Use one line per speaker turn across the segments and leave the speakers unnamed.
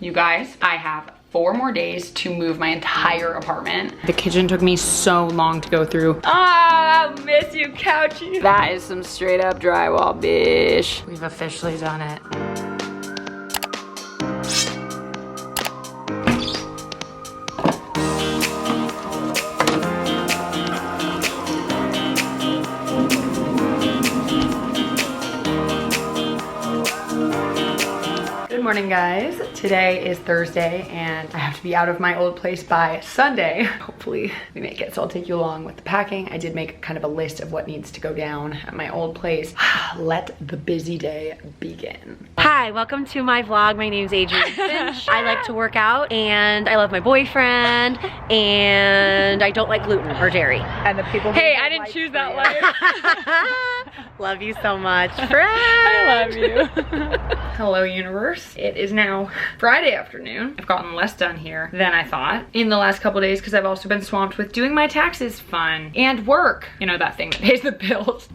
You guys, I have 4 more days to move my entire apartment. The kitchen took me so long to go through. Ah, I'll miss you, couchy. That is some straight up drywall, bish. We've officially done it. Good morning, guys. Today is Thursday and I have to be out of my old place by Sunday. Hopefully we make it, so I'll take you along with the packing. I did make kind of a list of what needs to go down at my old place. Let the busy day begin.
Hi, welcome to my vlog. My name's Adrienne Finch. I like to work out and I love my boyfriend and I don't like gluten or dairy.
And the people
Hey, I didn't choose that life. Love you so much, friend.
I love you. Hello, universe. It is now Friday afternoon. I've gotten less done here than I thought in the last couple days because I've also been swamped with doing my taxes fun and work. You know, that thing that pays the bills.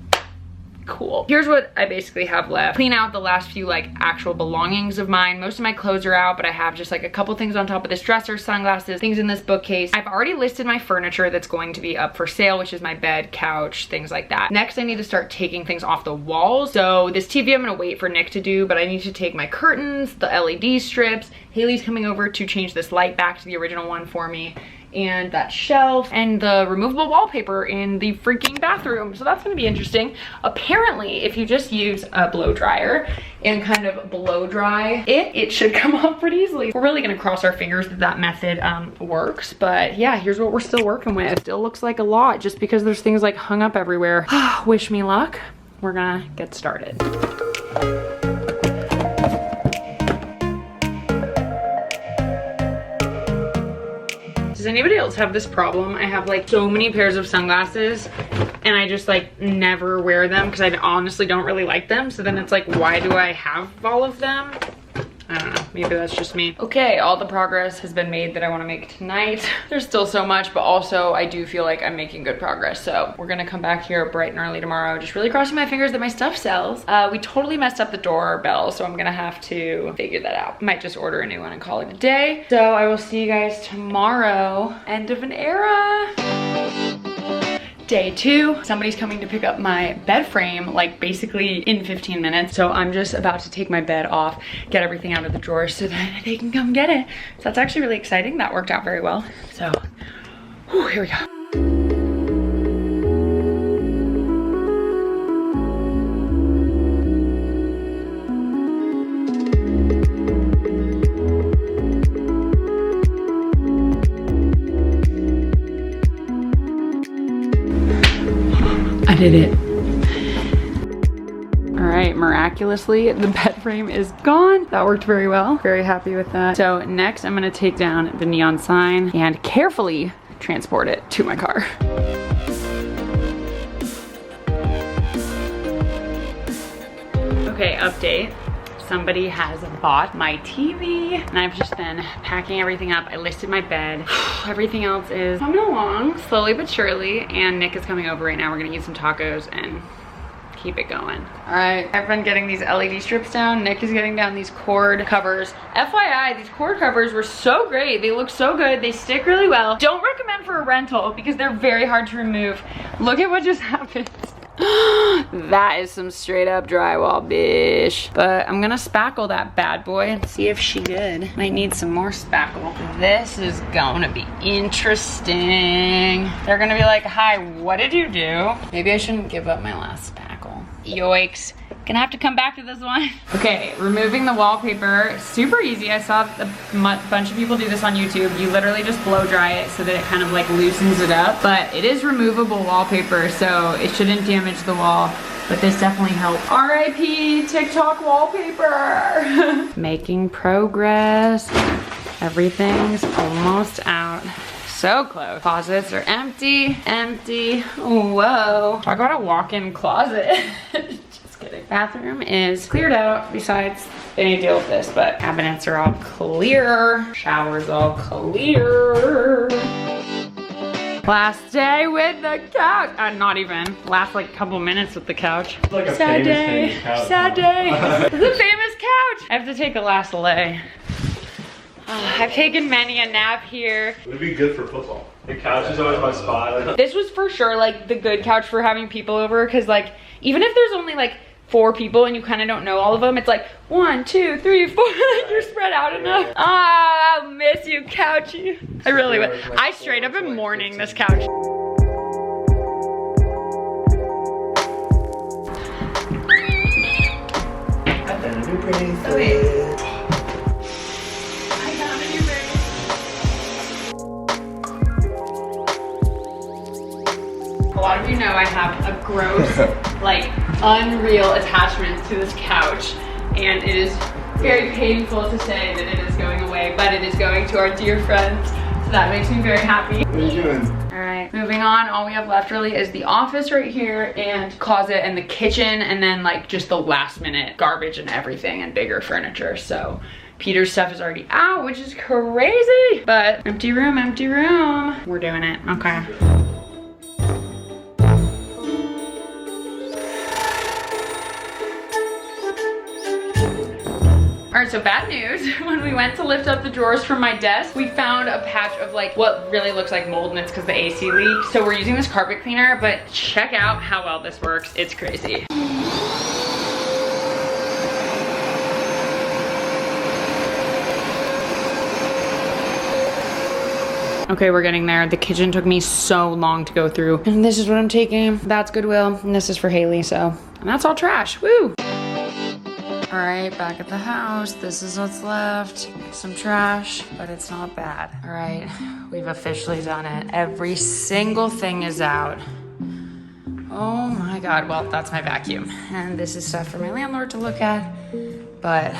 Cool. Here's what I basically have left. Clean out the last few like actual belongings of mine. Most of my clothes are out, but I have just like a couple things on top of this dresser, sunglasses, things in this bookcase. I've already listed my furniture that's going to be up for sale, which is my bed, couch, things like that. Next, I need to start taking things off the walls. So this TV I'm gonna wait for Nick to do, but I need to take my curtains, the LED strips. Haley's coming over to change this light back to the original one for me, and that shelf and the removable wallpaper in the freaking bathroom. So that's gonna be interesting. Apparently, if you just use a blow dryer and kind of blow dry it should come off pretty easily. We're really gonna cross our fingers that that method works, but yeah, here's what we're still working with. It still looks like a lot just because there's things like hung up everywhere. Wish me luck. We're gonna get started. Does anybody else have this problem? I have like so many pairs of sunglasses and I just like never wear them because I honestly don't really like them. So then it's like, why do I have all of them? I don't know, maybe that's just me. Okay, all the progress has been made that I want to make tonight. There's still so much, but also I do feel like I'm making good progress. So we're gonna come back here bright and early tomorrow, just really crossing my fingers that my stuff sells. We totally messed up the doorbell, so I'm gonna have to figure that out. Might just order a new one and call it a day. So I will see you guys tomorrow. End of an era. Day 2, somebody's coming to pick up my bed frame like basically in 15 minutes. So I'm just about to take my bed off, get everything out of the drawers so that they can come get it. So that's actually really exciting. That worked out very well. So, whew, here we go. I did it. All right, miraculously, the bed frame is gone. That worked very well. Very happy with that. So next, I'm gonna take down the neon sign and carefully transport it to my car. Okay, update. Somebody has bought my TV and I've just been packing everything up. I listed my bed. Everything else is coming along slowly but surely, and Nick is coming over right now. We're gonna eat some tacos and keep it going. All right, I've been getting these LED strips down. Nick is getting down these cord covers. FYI, these cord covers were so great. They look so good. They stick really well. Don't recommend for a rental because they're very hard to remove. Look at what just happened. That is some straight up drywall, bish. But I'm gonna spackle that bad boy and see if she good. Might need some more spackle. This is gonna be interesting. They're gonna be like, hi, what did you do? Maybe I shouldn't give up my last spackle. Yikes. Gonna have to come back to this one. Okay, removing the wallpaper, super easy. I saw a bunch of people do this on YouTube. You literally just blow dry it so that it kind of like loosens it up. But it is removable wallpaper, so it shouldn't damage the wall. But this definitely helped. RIP TikTok wallpaper. Making progress. Everything's almost out. So close. Closets are empty, empty. Whoa. I got a walk-in closet. Just kidding. Bathroom is cleared out besides any deal with this, but cabinets are all clear. Shower's all clear. Last day with the couch. Not even. Last like couple minutes with the couch.
It's like a
Sad
famous,
day.
famous couch.
Sad day. It's a famous couch. I have to take a last lay. I've taken many a nap here.
It would be good for football.
The couch is always my spot.
This was for sure like the good couch for having people over, because like even if there's only like 4 people and you kind of don't know all of them, it's like 1, 2, 3, 4, like you're spread out enough. Ah, I'll miss you, couchy. I really would. I straight up am mourning this couch.
I found a new bracelet.
Oh, wait. I found a new bracelet. A lot of you know I have a gross, like unreal attachment to this couch, and it is very painful to say that it is going away, but it is going to our dear friends, so that makes me very happy.
What are you doing?
All right, moving on. All we have left really is the office right here and closet and the kitchen, and then like just the last minute garbage and everything and bigger furniture. So Peter's stuff is already out, which is crazy, but empty room, empty room. We're doing it, okay. All right, so bad news. When we went to lift up the drawers from my desk, we found a patch of like what really looks like mold, and it's because the AC leaked. So we're using this carpet cleaner, but check out how well this works. It's crazy. Okay, we're getting there. The kitchen took me so long to go through. And this is what I'm taking. That's Goodwill, and this is for Haley, so. And that's all trash, woo! All right, back at the house. This is what's left. Some trash, but it's not bad. All right, we've officially done it. Every single thing is out. Oh my God, well, that's my vacuum. And this is stuff for my landlord to look at, but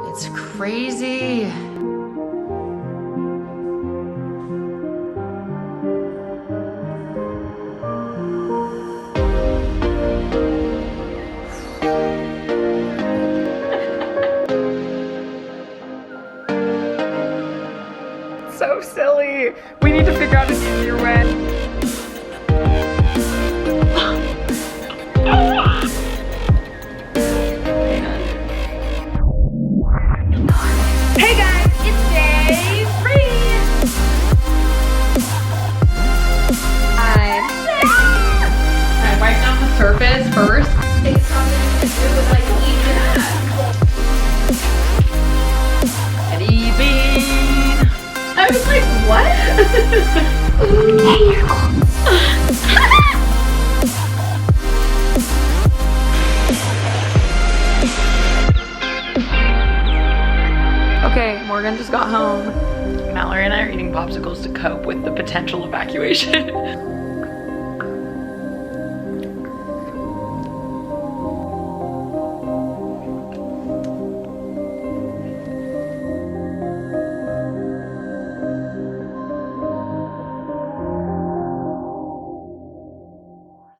it's crazy. So silly. We need to figure out an easier way. Hey guys, it's day 3. I wipe down the surface first. Take something to do with like Eddie bean. I was like, what? Okay, Morgan just got home. Mallory and I are eating popsicles to cope with the potential evacuation.